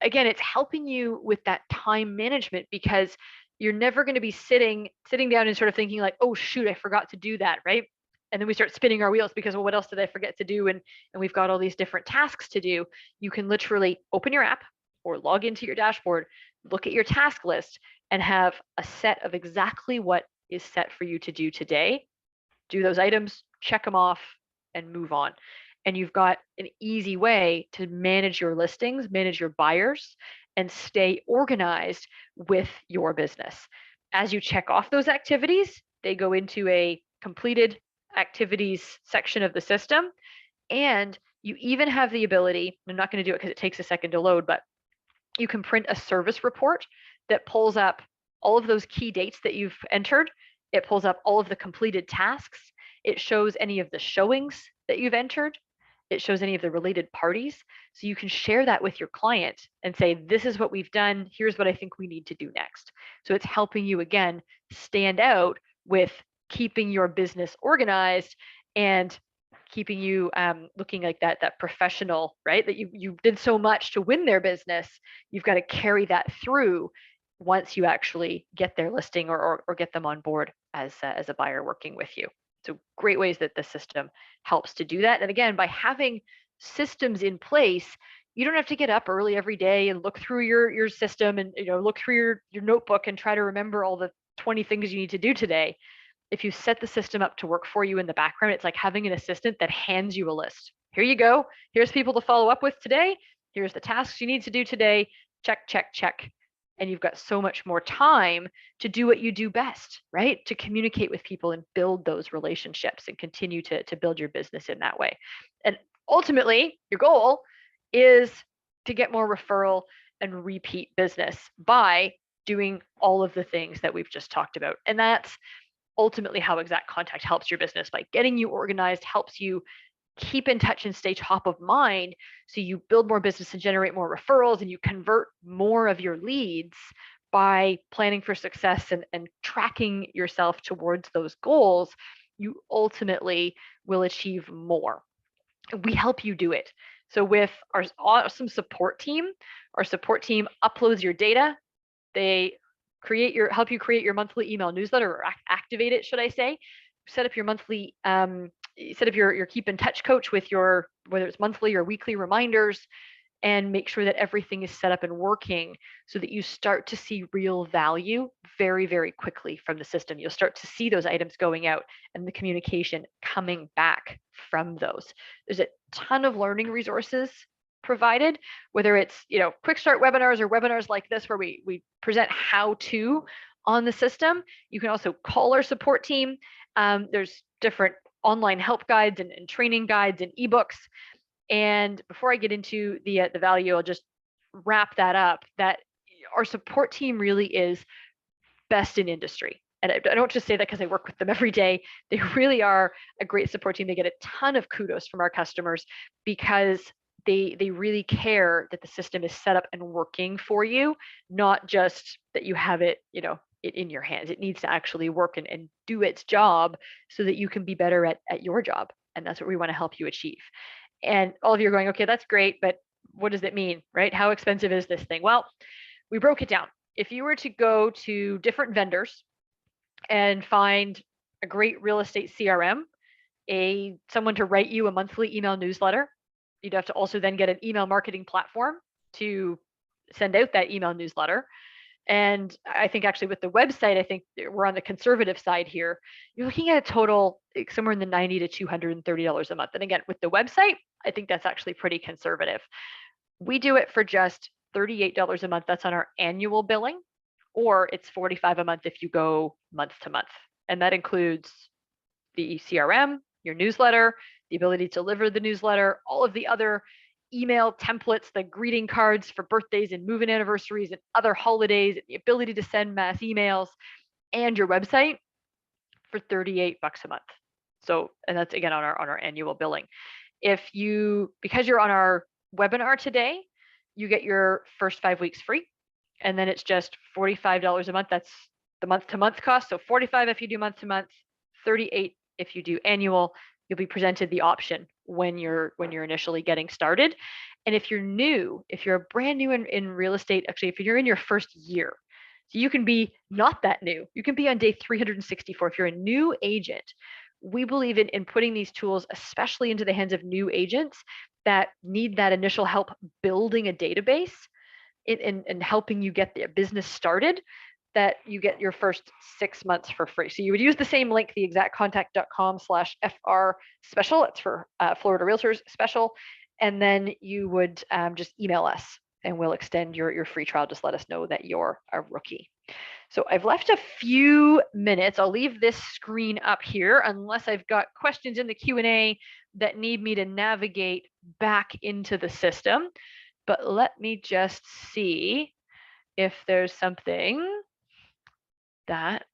again, it's helping you with that time management, because you're never going to be sitting down and sort of thinking like, oh shoot, I forgot to do that, right? And then we start spinning our wheels because, well, what else did I forget to do? And we've got all these different tasks to do. You can literally open your app or log into your dashboard, look at your task list, and have a set of exactly what is set for you to do today. Do those items, check them off, and move on. And you've got an easy way to manage your listings, manage your buyers, and stay organized with your business. As you check off those activities, they go into a completed activities section of the system. And you even have the ability, I'm not going to do it because it takes a second to load, but you can print a service report that pulls up all of those key dates that you've entered. It pulls up all of the completed tasks. It shows any of the showings that you've entered. It shows any of the related parties. So you can share that with your client and say, this is what we've done. Here's what I think we need to do next. So it's helping you, again, stand out with keeping your business organized and keeping you looking like that professional, right? That you did so much to win their business. You've got to carry that through once you actually get their listing or get them on board as a buyer working with you. So great ways that the system helps to do that. And again, by having systems in place, you don't have to get up early every day and look through your system and look through your notebook and try to remember all the 20 things you need to do today. If you set the system up to work for you in the background, it's like having an assistant that hands you a list. Here you go. Here's people to follow up with today. Here's the tasks you need to do today. Check, check, check. And you've got so much more time to do what you do best, right? To communicate with people and build those relationships and continue to build your business in that way. And ultimately, your goal is to get more referral and repeat business by doing all of the things that we've just talked about. And that's ultimately how Exact Contact helps your business, by getting you organized, helps you keep in touch and stay top of mind, so you build more business and generate more referrals, and you convert more of your leads by planning for success and tracking yourself towards those goals. You ultimately will achieve more. We help you do it. So with our awesome support team, our support team uploads your data. They help you create your monthly email newsletter, or activate it, should I say. Set up your monthly, set up your keep in touch coach with your, whether it's monthly or weekly reminders, and make sure that everything is set up and working so that you start to see real value very, very quickly from the system. You'll start to see those items going out and the communication coming back from those. There's a ton of learning resources provided, whether it's, quick start webinars or webinars like this where we present how to on the system. You can also call our support team. There's different online help guides and training guides and ebooks. And before I get into the value, I'll just wrap that up, that our support team really is best in industry. And I don't just say that because I work with them every day. They really are a great support team. They get a ton of kudos from our customers because they really care that the system is set up and working for you, not just that you have it, in your hands. It needs to actually work and do its job so that you can be better at your job. And that's what we want to help you achieve. And all of you are going, okay, that's great, but what does it mean, right? How expensive is this thing? Well, we broke it down. If you were to go to different vendors and find a great real estate CRM, someone to write you a monthly email newsletter, you'd have to also then get an email marketing platform to send out that email newsletter. And I think actually with the website, I think we're on the conservative side here. You're looking at a total somewhere in the $90 to $230 a month. And again, with the website, I think that's actually pretty conservative. We do it for just $38 a month. That's on our annual billing, or it's $45 a month if you go month to month. And that includes the CRM, your newsletter, the ability to deliver the newsletter, all of the other email templates, the greeting cards for birthdays and move-in anniversaries and other holidays, the ability to send mass emails, and your website for $38 a month. So, and that's again on our annual billing. Because you're on our webinar today, you get your first 5 weeks free, and then it's just $45 a month. That's the month-to-month cost. So 45 if you do month-to-month, 38 if you do annual. You'll be presented the option when you're initially getting started. And if you're brand new in real estate, actually, if you're in your first year, so you can be not that new, you can be on day 364. If you're a new agent, we believe in putting these tools, especially into the hands of new agents that need that initial help building a database and helping you get their business started, that you get your first 6 months for free. So you would use the same link, theexactcontact.com/FR special. It's for Florida Realtors special. And then you would just email us and we'll extend your free trial. Just let us know that you're a rookie. So I've left a few minutes. I'll leave this screen up here unless I've got questions in the Q&A that need me to navigate back into the system. But let me just see if there's something that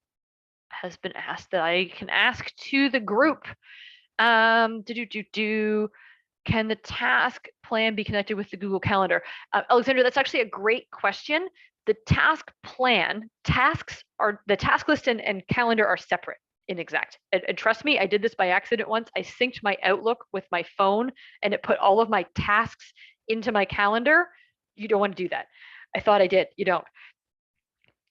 has been asked that I can ask to the group. Can the task plan be connected with the Google Calendar? Alexandra, that's actually a great question. The task plan, the task list and calendar are separate in Exact. And trust me, I did this by accident once. I synced my Outlook with my phone and it put all of my tasks into my calendar. You don't want to do that. I thought I did. You don't.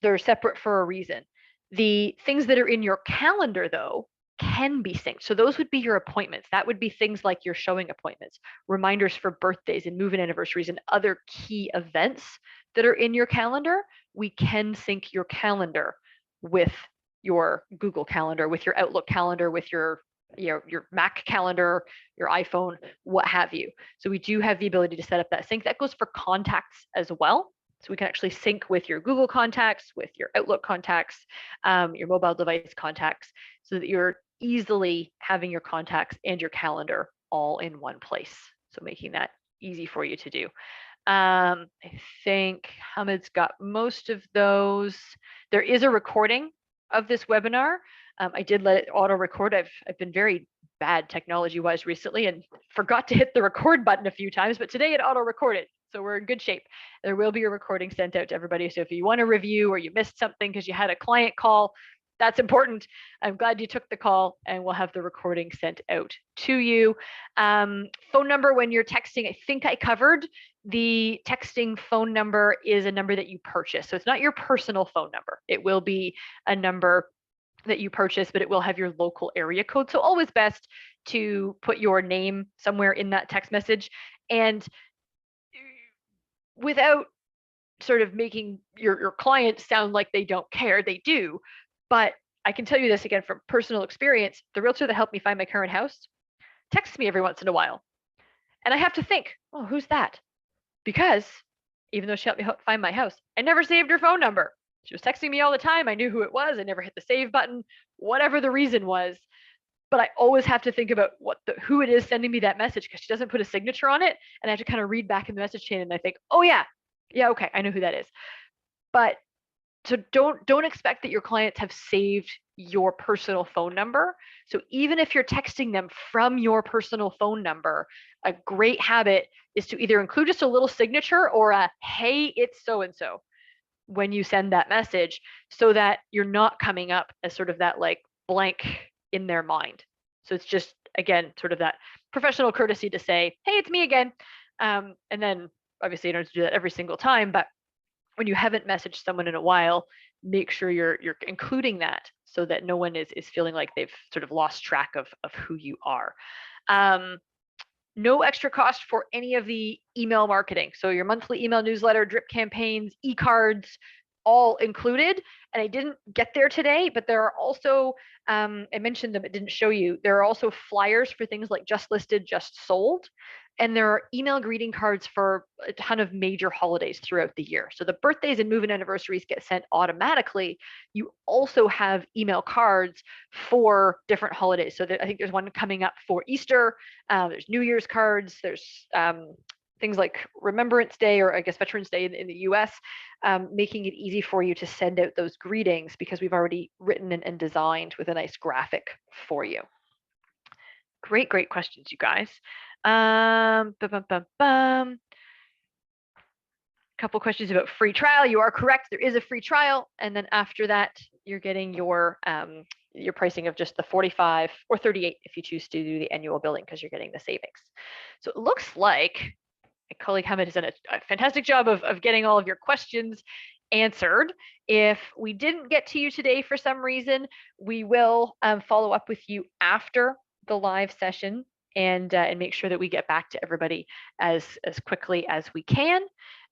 They're separate for a reason. The things that are in your calendar, though, can be synced. So those would be your appointments. That would be things like your showing appointments, reminders for birthdays and move-in anniversaries and other key events that are in your calendar. We can sync your calendar with your Google Calendar, with your Outlook calendar, with your Mac calendar, your iPhone, what have you. So we do have the ability to set up that sync. That goes for contacts as well. So we can actually sync with your Google contacts, with your Outlook contacts, your mobile device contacts, so that you're easily having your contacts and your calendar all in one place. So making that easy for you to do. I think Hamid's got most of those. There is a recording of this webinar. I did let it auto record. I've been very bad technology-wise recently and forgot to hit the record button a few times, but today it auto recorded. So we're in good shape. There will be a recording sent out to everybody. So if you want to review or you missed something because you had a client call, That's important. I'm glad you took the call, and we'll have the recording sent out to you. Phone number when you're texting, I think I covered. The texting phone number is a number that you purchase. So it's not your personal phone number. It will be a number that you purchase, but it will have your local area code. So always best to put your name somewhere in that text message. And without sort of making your client sound like they don't care, they do. But I can tell you this again from personal experience, the realtor that helped me find my current house texts me every once in a while. And I have to think, oh, who's that? Because even though she helped me find my house, I never saved her phone number. She was texting me all the time. I knew who it was. I never hit the save button, whatever the reason was. But I always have to think about who it is sending me that message, because she doesn't put a signature on it. And I have to kind of read back in the message chain, and I think, oh yeah, okay, I know who that is. But so don't expect that your clients have saved your personal phone number. So even if you're texting them from your personal phone number, a great habit is to either include just a little signature or a, hey, it's so-and-so when you send that message, so that you're not coming up as sort of that like blank in their mind. So it's just, again, sort of that professional courtesy to say, hey, it's me again. And then obviously you don't have to do that every single time, but when you haven't messaged someone in a while, make sure you're including that so that no one is feeling like they've sort of lost track of who you are. No extra cost for any of the email marketing. So your monthly email newsletter, drip campaigns, e-cards, all included. And I didn't get there today, but there are also, I mentioned them, it didn't show you, there are also flyers for things like just listed, just sold. And there are email greeting cards for a ton of major holidays throughout the year. So the birthdays and move-in anniversaries get sent automatically. You also have email cards for different holidays. So I think there's one coming up for Easter. There's New Year's cards. There's things like Remembrance Day, or I guess Veterans Day in the US, making it easy for you to send out those greetings because we've already written and designed with a nice graphic for you. Great questions, you guys. Couple questions about free trial. You are correct. There is a free trial. And then after that, you're getting your pricing of just the 45 or 38 if you choose to do the annual billing, because you're getting the savings. So it looks like my colleague Hamid has done a fantastic job of getting all of your questions answered. If we didn't get to you today for some reason, we will follow up with you after the live session and make sure that we get back to everybody as quickly as we can.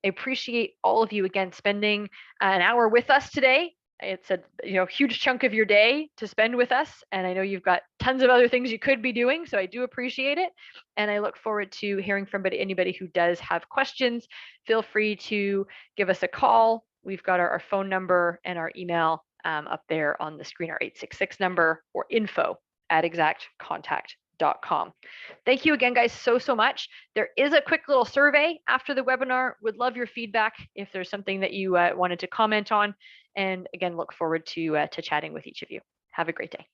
I appreciate all of you again spending an hour with us today. It's a huge chunk of your day to spend with us, and I know you've got tons of other things you could be doing, so I do appreciate it. And I look forward to hearing from anybody who does have questions. Feel free to give us a call. We've got our phone number and our email up there on the screen, our 866 number, or info@exactcontact.com. Thank you again, guys, so much. There is a quick little survey after the webinar. Would love your feedback if there's something that you wanted to comment on. And again, look forward to chatting with each of you. Have a great day.